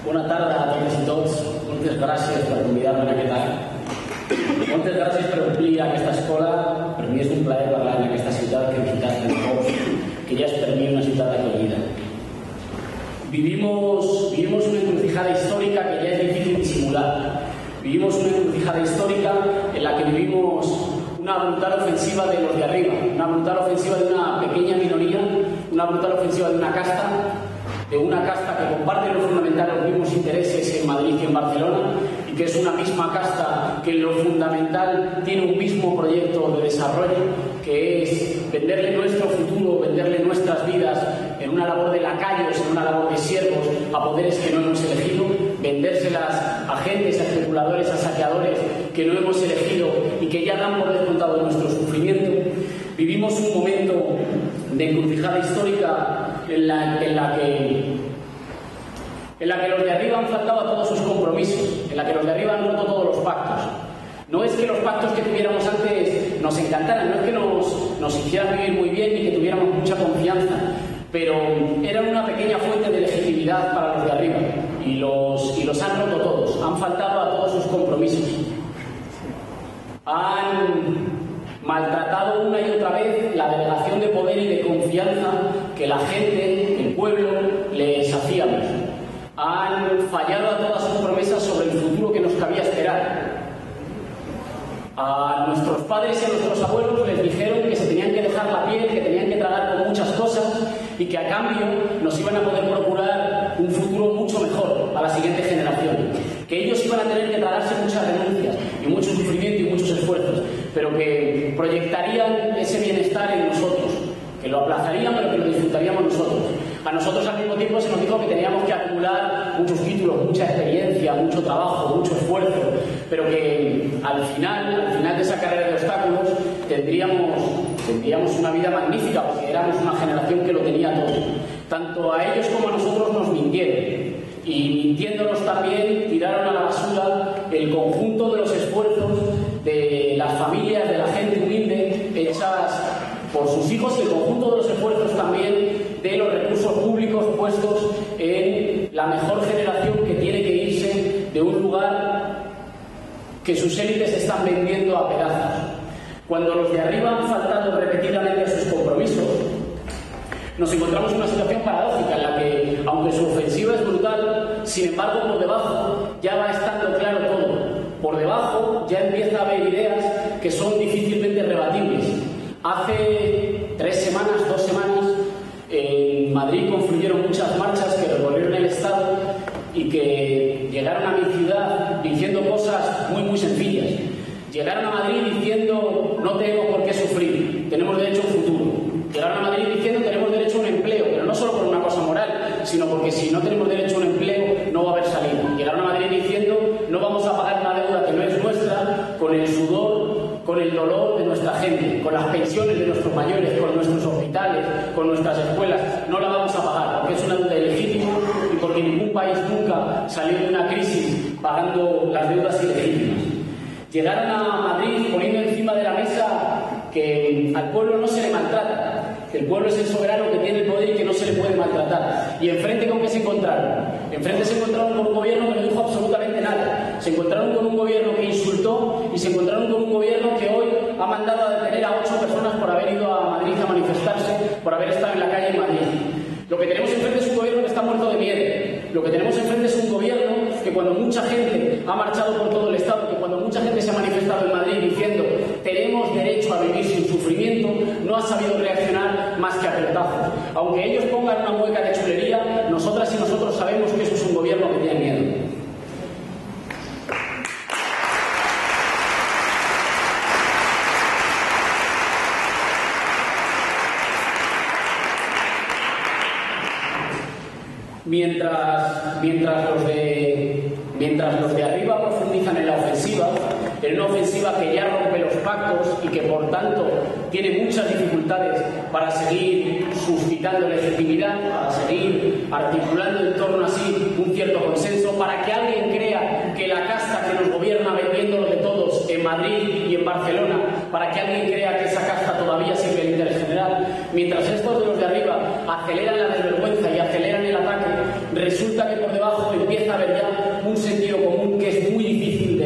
Bona tarda a totes i tots. Moltes gràcies per convidar-me en aquest any. Moltes gràcies per omplir aquesta escola. Per mi és un plaer parlar en aquesta ciutat que he visitat en pocs, que ja és per mi una ciutat acollida. Vivimos una encrucijada histórica que ya es difícil disimular. Vivimos una encrucijada histórica en la que vivimos una brutal ofensiva de los de arriba, una brutal ofensiva de una pequeña minoría, una brutal ofensiva de una casta que comparte lo fundamental los mismos intereses en Madrid y en Barcelona, y que es una misma casta que en lo fundamental tiene un mismo proyecto de desarrollo, que es venderle nuestro futuro, venderle nuestras vidas en una labor de lacayos, en una labor de siervos a poderes que no hemos elegido, vendérselas a agentes, a especuladores, a saqueadores que no hemos elegido y que ya dan por descontado de nuestro sufrimiento. Vivimos un momento de encrucijada histórica en la que los de arriba han faltado a todos sus compromisos, en la que los de arriba han roto todos los pactos. No es que los pactos que tuviéramos antes nos encantaran, no es que nos hicieran vivir muy bien y que tuviéramos mucha confianza, pero eran una pequeña fuente de legitimidad para los de arriba y los han roto todos, han faltado a todos sus compromisos. Han maltratado una y otra vez la delegación de poder y de confianza que la gente, el pueblo, les hacíamos. Han fallado a todas sus promesas sobre el futuro que nos cabía esperar. A nuestros padres y a nuestros abuelos les dijeron que se tenían que dejar la piel, que tenían que tragar con muchas cosas y que a cambio nos iban a poder procurar un futuro mucho mejor a la siguiente generación. Que ellos iban a tener que tragarse muchas renuncias y mucho sufrimiento y muchos esfuerzos, pero que proyectarían ese bienestar en nosotros, que lo aplazarían pero que lo disfrutaríamos nosotros. A nosotros al mismo tiempo se nos dijo que teníamos que acumular muchos títulos, mucha experiencia, mucho trabajo, mucho esfuerzo, pero que al final de esa carrera de obstáculos tendríamos una vida magnífica, porque éramos una generación que lo tenía todo. Tanto a ellos como a nosotros nos mintieron, y mintiéndonos también tiraron a la basura el conjunto de los esfuerzos de las familias, de la gente humilde, hechas por sus hijos, y el conjunto de los esfuerzos también de los recursos públicos puestos en la mejor generación que tiene que irse de un lugar que sus élites están vendiendo a pedazos. Cuando los de arriba han faltado repetidamente a sus compromisos, nos encontramos en una situación paradójica en la que, aunque su ofensiva es brutal, sin embargo, por debajo ya va estando claro todo. Por debajo ya empieza a haber ideas que son difícilmente rebatibles. Hace 2 semanas, en Madrid confluyeron muchas marchas que recorrieron el Estado y que llegaron a mi ciudad diciendo cosas muy, muy sencillas. Llegaron a Madrid diciendo: no tenemos por qué sufrir, tenemos derecho a un futuro. Llegaron a Madrid diciendo: tenemos derecho a un empleo, pero no solo por una cosa moral, sino porque si no tenemos derecho a un empleo no va a haber salida. Llegaron a Madrid diciendo: no vamos a pagar una deuda que no es nuestra, con el sudor, con el dolor de nuestra gente, con las pensiones de nuestros mayores, con nuestros hospitales, con nuestras escuelas. No la vamos a pagar porque es una deuda ilegítima y porque ningún país nunca salió de una crisis pagando las deudas ilegítimas. Llegaron a Madrid poniendo encima de la mesa que al pueblo no se le maltrata, que el pueblo es el soberano que tiene el poder y que no se le puede maltratar. ¿Y enfrente con qué se encontraron? Enfrente se encontraron con un gobierno que no dijo absolutamente nada. Se encontraron con un gobierno que insultó y se encontraron con un gobierno que hoy ha mandado a detener a 8 personas por haber ido a Madrid a manifestarse, por haber estado en la calle en Madrid. Lo que tenemos enfrente es un gobierno que está muerto de miedo. Lo que tenemos enfrente es un gobierno que, cuando mucha gente ha marchado por todo el Estado, que cuando mucha gente se ha manifestado en Madrid diciendo tenemos derecho a vivir sin sufrimiento, no ha sabido reaccionar más que a pelotazos. Aunque ellos pongan una mueca de chulería, nosotras y nosotros sabemos que eso es un gobierno que tiene miedo. Mientras los de arriba profundizan en la ofensiva, en una ofensiva que ya rompe los pactos y que por tanto tiene muchas dificultades para seguir suscitando legitimidad, para seguir articulando en torno así un cierto consenso, para que alguien crea que la casta que nos gobierna vendiéndolo de todos en Madrid Madrid y en Barcelona para que alguien crea que esa casta todavía sirve al interés general, mientras estos de los de arriba aceleran la desvergüenza y aceleran el ataque, resulta que por debajo empieza a haber ya un sentido común que es muy difícil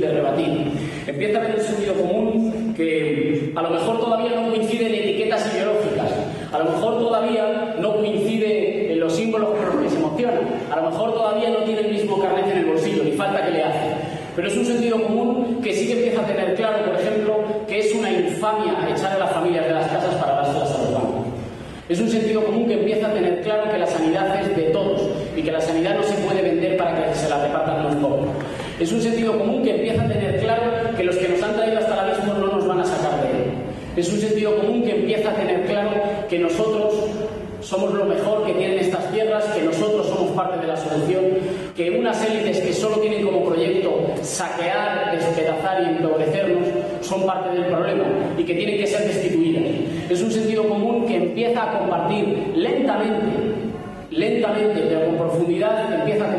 de rebatir. Empieza a haber un sentido común que a lo mejor todavía no coincide en etiquetas ideológicas, a lo mejor todavía no coincide en los símbolos con los que se emociona, a lo mejor todavía no tiene el mismo carnet en el bolsillo, ni falta que le hace. Pero es un sentido común que sí que empieza a tener claro, por ejemplo, que es una infamia echar a las familias de las casas para dárselas a los bancos. Es un sentido común que empieza a tener claro que la sanidad es de todos y que la sanidad no se puede vender para que se la repartan los pobres. Es un sentido común que empieza a tener claro que los que nos han traído hasta ahora mismo no nos van a sacar de él. Es un sentido común que empieza a tener claro que nosotros somos lo mejor que tienen estas tierras, que nosotros somos parte de la solución, que unas élites que solo tienen como proyecto saquear, despedazar y empobrecernos son parte del problema y que tienen que ser destituidas. Es un sentido común que empieza a compartir lentamente, pero con profundidad, empieza a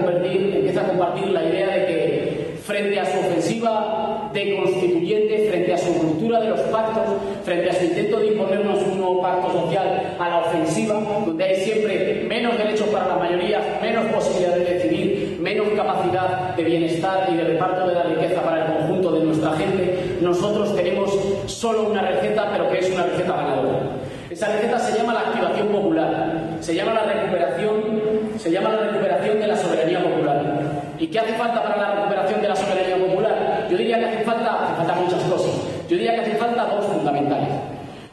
compartir la idea de que frente a su ofensiva deconstituyente, frente a su ruptura de los pactos, frente a su intento de imponernos un nuevo pacto social a la ofensiva, donde hay siempre menos derechos para la mayoría, menos posibilidad de decidir, menos capacidad de bienestar y de reparto de la riqueza para el conjunto de nuestra gente, nosotros tenemos solo una receta, pero que es una receta ganadora. Esa receta se llama la activación popular, se llama la recuperación de la soberanía popular. ¿Y qué hace falta para la recuperación de la soberanía popular? Yo diría que hace falta muchas cosas. Yo diría que hace falta dos fundamentales.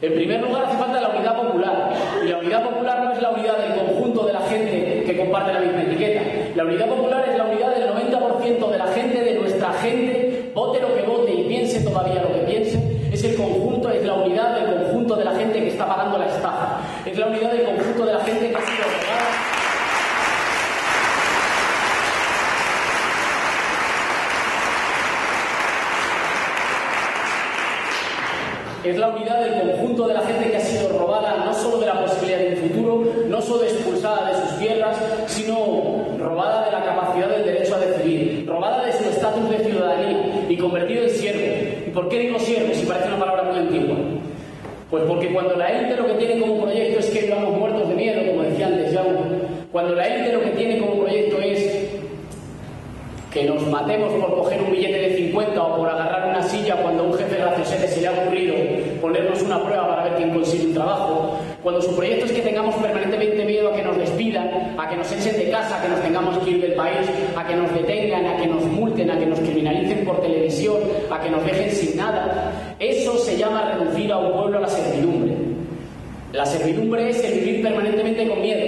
En primer lugar, hace falta la unidad popular. Y la unidad popular no es la unidad del conjunto de la gente que comparte la misma etiqueta. La unidad popular es la unidad del 90% de la gente, de nuestra gente, vote lo que vote y piense todavía lo que piense. Es el conjunto, es la unidad del conjunto de la gente que está pagando la estafa. Es la unidad del conjunto de la gente que ha sido robada. Es la unidad del conjunto de la gente que ha sido robada no solo de la posibilidad de un futuro, no solo expulsada de sus tierras, sino robada de la capacidad del derecho a decidir, robada de su estatus de ciudadanía y convertido en siervo. ¿Y por qué digo siervo si parece una palabra muy antigua? Pues porque cuando la élite lo que tiene como proyecto es que vivamos muertos de miedo, como decía antes Jaume, cuando la élite lo que tiene como proyecto es que nos matemos por coger un billete de 50 o por agarrar una silla cuando a un jefe graciosete se le ha ocurrido ponernos una prueba para ver quién consigue un trabajo, cuando su proyecto es que tengamos permanentemente miedo a que nos despidan, a que nos echen de casa, a que nos tengamos que ir del país, a que nos detengan, a que nos multen, a que nos criminalicen por televisión, a que nos dejen sin nada, eso se llama reducir a un pueblo a la servidumbre. La servidumbre es el vivir permanentemente con miedo.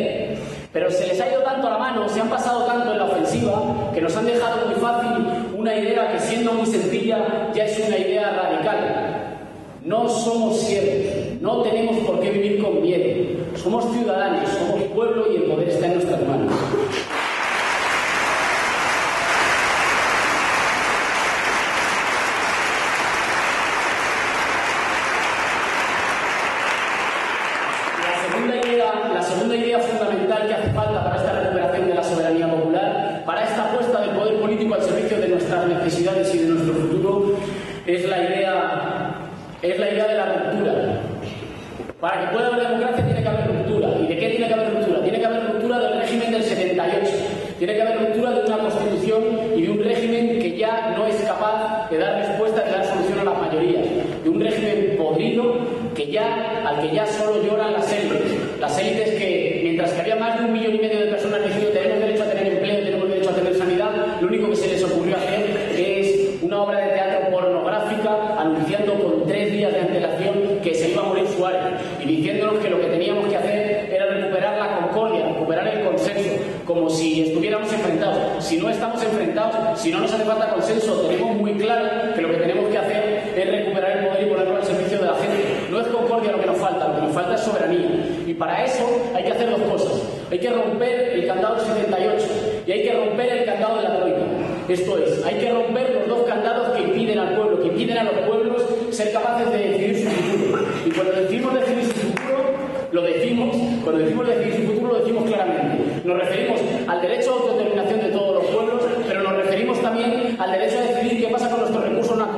Pero se les ha ido tanto la mano, se han pasado tanto en la ofensiva, que nos han dejado muy fácil una idea que, siendo muy sencilla, ya es una idea radical. No somos siervos, no tenemos por qué vivir con miedo. Somos ciudadanos, somos pueblo y el poder está en nuestras manos. La segunda idea fundamental que hace falta para esta recuperación de la soberanía popular, para esta apuesta del poder político al servicio de nuestras necesidades y de nuestro futuro, es la idea de la ruptura. Para que pueda haber democracia tiene que haber ruptura. ¿Y de qué tiene que haber ruptura? Tiene que haber ruptura del régimen del 78. Tiene que haber ruptura de una constitución y de un régimen que ya no es capaz de dar respuesta, de dar solución a las mayorías. De un régimen podrido al que ya solo lloran las élites. Las élites que, mientras que había más de 1,5 millones de personas diciendo tenemos derecho a tener empleo, tenemos derecho a tener sanidad, lo único que se les ocurrió hacer es una obra de teatro pornográfica anunciando con 3 días de antelación que se iba a morir Suárez y diciéndonos que lo que teníamos que hacer era recuperar la concordia, recuperar el consenso, como si estuviéramos enfrentados. Si no estamos enfrentados, si no nos hace falta consenso, tenemos muy claro que lo que tenemos que hacer es recuperar el poder y ponerlo al servicio de la gente. No es concordia lo que nos falta es soberanía. Y para eso hay que hacer dos cosas. Hay que romper el candado del 78 y hay que romper el candado de la troika. Esto es, hay que romper los dos candados que impiden al pueblo, que impiden a los pueblos ser capaces de decidir su futuro. Y cuando decimos decidir su futuro, lo decimos, cuando decimos decidir su futuro, lo decimos claramente. Nos referimos al derecho a autodeterminación de todos los pueblos, pero nos referimos también al derecho a decidir qué pasa con nuestros recursos naturales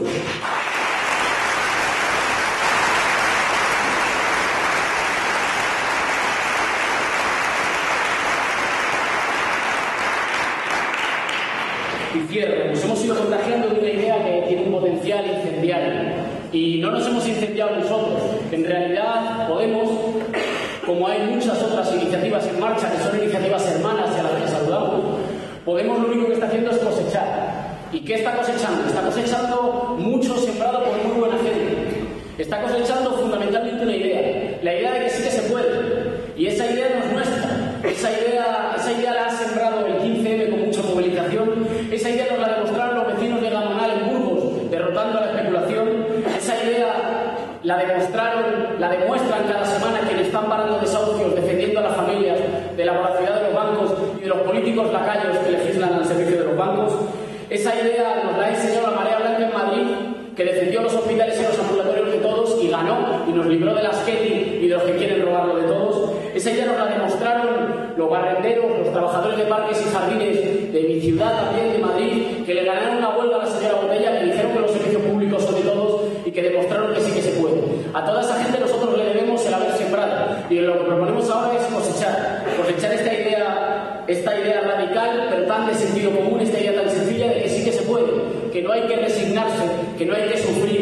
Y cierro, nos hemos ido contagiando de una idea que tiene un potencial incendiario. Y no nos hemos incendiado nosotros. En realidad, Podemos, como hay muchas otras iniciativas en marcha, que son iniciativas hermanas y a las que saludamos, Podemos lo único que está haciendo es cosechar. ¿Y qué está cosechando? Está cosechando mucho sembrado por muy buena gente. Está cosechando fundamentalmente una idea, la idea de que sí que se puede. Y esa idea no es nuestra. Esa idea la ha sembrado el 15M con mucha movilización. Esa idea nos la demostraron los vecinos de Gamonal en Burgos, derrotando a la especulación. Esa idea la demuestran cada semana quienes están parando desahucios, defendiendo a las familias de la voracidad de los bancos y de los políticos lacayos que legislan al servicio de los bancos. Esa idea nos la ha enseñado la Marea Blanca en Madrid, que defendió los hospitales y los ambulatorios de todos y ganó y nos libró de las Ketty y de los que quieren robarlo de todos. Esa idea nos la demostraron los barrenderos, los trabajadores de parques y jardines de mi ciudad, también de Madrid, que le ganaron una huelga a la señora Botella, que dijeron que los servicios públicos son de todos y que demostraron que sí que se puede. A toda esa gente nosotros le debemos el haber sembrado, y lo que proponemos ahora es cosechar esta idea radical, pero tan de sentido común, esta idea tan sencilla de que sí que se puede, que no hay que resignarse, que no hay que sufrir,